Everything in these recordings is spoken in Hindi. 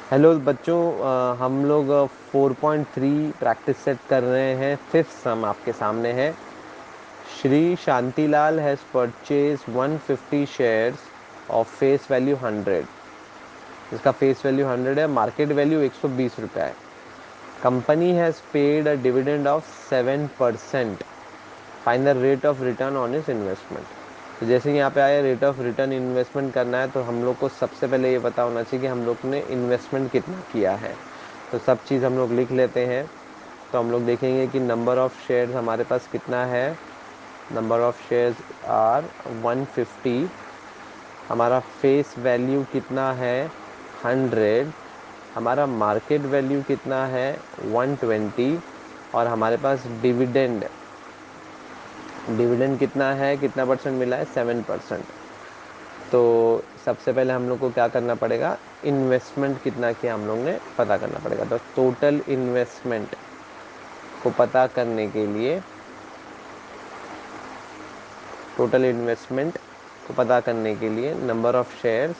हेलो बच्चों, हम लोग 4.3 प्रैक्टिस सेट कर रहे हैं। फिफ्थ सम आपके सामने है। Shri Shantilal has purchase 150 shares of face value 100। इसका फेस वैल्यू 100 है, मार्केट वैल्यू 120 रुपया है। Company has paid a dividend of 7%। Find the rate of return on इस इन्वेस्टमेंट। तो जैसे यहाँ पे आया रेट ऑफ रिटर्न इन्वेस्टमेंट करना है, तो हम लोग को सबसे पहले ये पता होना चाहिए कि हम लोग ने इन्वेस्टमेंट कितना किया है। तो सब चीज़ हम लोग लिख लेते हैं। तो हम लोग देखेंगे कि नंबर ऑफ़ शेयर्स हमारे पास कितना है। Number of shares are 150। हमारा फेस वैल्यू कितना है 100। हमारा मार्केट वैल्यू कितना है 120। और हमारे पास डिविडेंड डिविडेंड कितना है, कितना परसेंट मिला है 7%। तो सबसे पहले हम लोग को क्या करना पड़ेगा, इन्वेस्टमेंट कितना किया हम लोग ने पता करना पड़ेगा। तो टोटल इन्वेस्टमेंट को पता करने के लिए नंबर ऑफ़ शेयर्स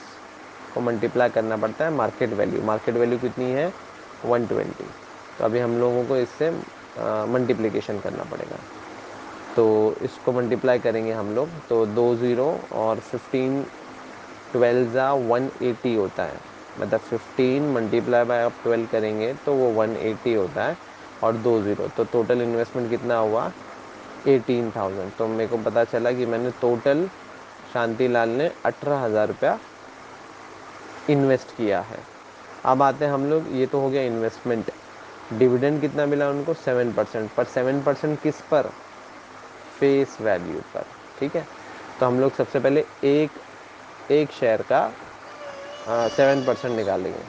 को मल्टीप्लाई करना पड़ता है मार्केट वैल्यू। मार्केट वैल्यू कितनी है 120। तो अभी हम लोगों को इससे मल्टीप्लिकेशन करना पड़ेगा। तो इसको मल्टीप्लाई करेंगे हम लोग, तो 2 ज़ीरो और 15 12 ज़ा 180 होता है। मतलब 15 मल्टीप्लाई बाय आप 12 करेंगे तो वो 180 होता है और 2 ज़ीरो। तो टोटल इन्वेस्टमेंट कितना हुआ 18,000। तो मेरे को पता चला कि मैंने टोटल शांतिलाल ने 18,000 रुपया इन्वेस्ट किया है। अब आते हैं हम लोग, ये तो हो गया इन्वेस्टमेंट। डिविडेंड कितना मिला उनको 7%। पर 7% किस पर, फेस वैल्यू पर। ठीक है। तो हम लोग सबसे पहले एक शेयर का 7% निकालेंगे।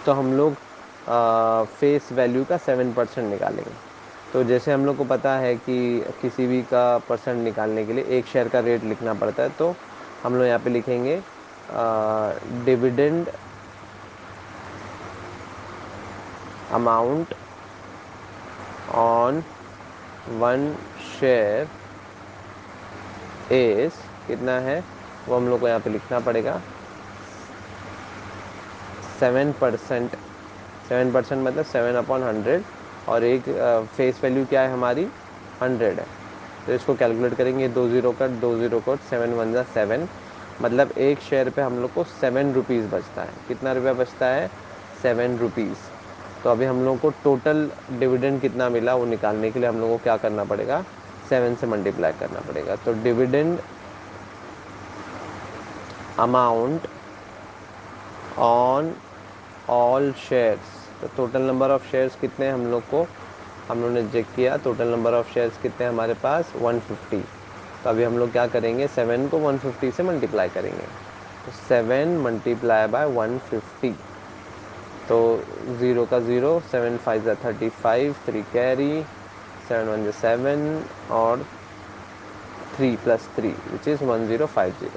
तो हम लोग फेस वैल्यू का 7% निकालेंगे। तो जैसे हम लोग को पता है कि किसी भी का परसेंट निकालने के लिए एक शेयर का रेट लिखना पड़ता है। तो हम लोग यहाँ पे लिखेंगे dividend amount on 1 share is कितना है, वो हम लोग को यहाँ पे लिखना पड़ेगा 7%। 7% मतलब 7/100। और एक फेस वैल्यू क्या है हमारी 100 है। तो इसको कैलकुलेट करेंगे, 2 ज़ीरो कट 2 ज़ीरो कट 7 1 ज़ा 7। मतलब एक शेयर पे हम लोग को 7 रुपीज़ बचता है। कितना रुपया बचता है 7 रुपीज़। तो अभी हम लोग को टोटल डिविडेंड कितना मिला वो निकालने के लिए हम लोग को क्या करना पड़ेगा, 7 से मल्टीप्लाई करना पड़ेगा। तो dividend amount on all shares. तो टोटल नंबर ऑफ़ शेयर्स कितने हम लोग ने चेक किया। टोटल नंबर ऑफ़ शेयर्स कितने हमारे पास 150। तो अभी हम लोग क्या करेंगे, 7 को 150 से मल्टीप्लाई करेंगे। तो 7 मल्टीप्लाई बाय 150। तो 0 का 0, 7 5 ज़ा 35, 3 कैरी, 7 1 ज़ा 7 और 3 प्लस 3 विच इज़ 1050।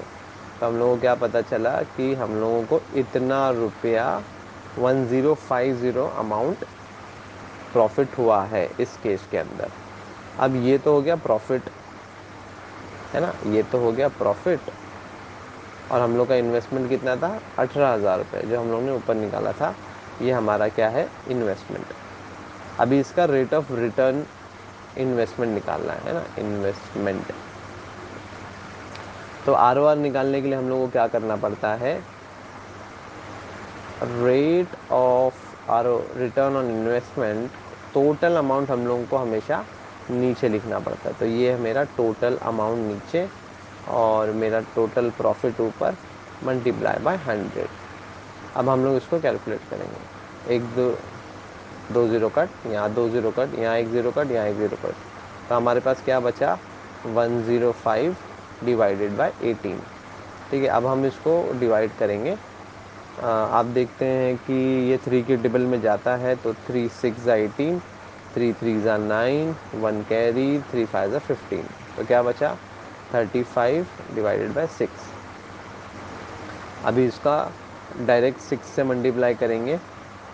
तो हम लोगों को क्या पता चला कि हम लोगों को इतना रुपया 1050 अमाउंट प्रॉफिट हुआ है इस केस के अंदर। अब ये तो हो गया प्रॉफिट, है ना, ये तो हो गया प्रॉफिट। और हम लोग का इन्वेस्टमेंट कितना था 18,000 रुपये, जो हम लोग ने ऊपर निकाला था। ये हमारा क्या है इन्वेस्टमेंट। अभी इसका रेट ऑफ रिटर्न इन्वेस्टमेंट निकालना है ना, इन्वेस्टमेंट। तो ROR निकालने के लिए हम लोग को क्या करना पड़ता है, rate of return on investment, total amount हम लोगों को हमेशा नीचे लिखना पड़ता है। तो ये है मेरा टोटल अमाउंट नीचे और मेरा टोटल प्रॉफिट ऊपर, मल्टीप्लाई बाय 100। अब हम लोग इसको कैलकुलेट करेंगे। एक दो 2 ज़ीरो कट, यहाँ 2 ज़ीरो कट, यहाँ 1 ज़ीरो कट, यहाँ 1 ज़ीरो कट। तो हमारे पास क्या बचा 105 डिवाइडेड बाय 18। ठीक है। अब हम इसको डिवाइड करेंगे। आप देखते हैं कि ये 3 के टेबल में जाता है। तो 3 6 ज़ा 18, 3 3 ज़ा 9, 1 कैरी, 3 5 ज़ा 15। तो क्या बचा 35 डिवाइडेड बाय 6। अभी इसका डायरेक्ट 6 से मल्टीप्लाई करेंगे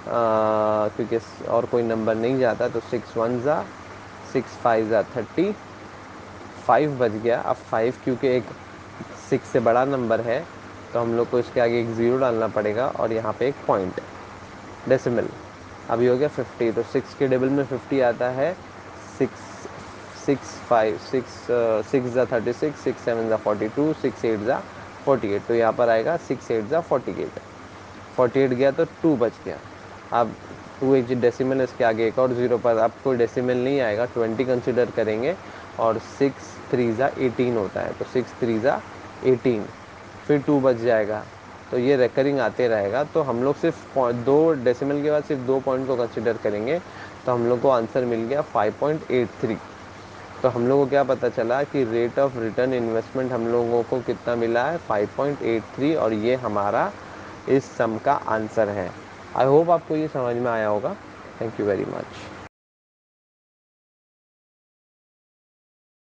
क्योंकि और कोई नंबर नहीं जाता, तो 6 1 ज़ा 6 5 ज़ा 30, 5 बच गया। अब 5 क्योंकि एक 6 से बड़ा नंबर है तो हम लोग को इसके आगे एक ज़ीरो डालना पड़ेगा और यहाँ पे एक पॉइंट डेसिमल। अभी हो गया 50, तो 6 के टेबल में 50 आता है। 6 6 5 6 6 ज़ा 36, 6 7 ज़ा 42, 6 8 ज़ा 48, तो यहाँ पर आएगा 6 8 ज़ा 48। 48 गया तो 2 बच गया। अब 2 एक डेसिमल, इसके आगे एक और ज़ीरो, पर अब कोई डेसिमल नहीं आएगा, 20 कंसिडर करेंगे। और 6 3 ज़ा 18 होता है, तो 6 3 ज़ा 18, फिर 2 बच जाएगा। तो ये रेकरिंग आते रहेगा। तो हम लोग सिर्फ 2 डेसिमल के बाद सिर्फ 2 पॉइंट को कंसिडर करेंगे, तो हम लोग को आंसर मिल गया 5.83। तो हम लोग को क्या पता चला कि रेट ऑफ रिटर्न इन्वेस्टमेंट हम लोगों को कितना मिला है, 5.83, और ये हमारा इस सम का आंसर है। आई होप आपको ये समझ में आया होगा। Thank you very much.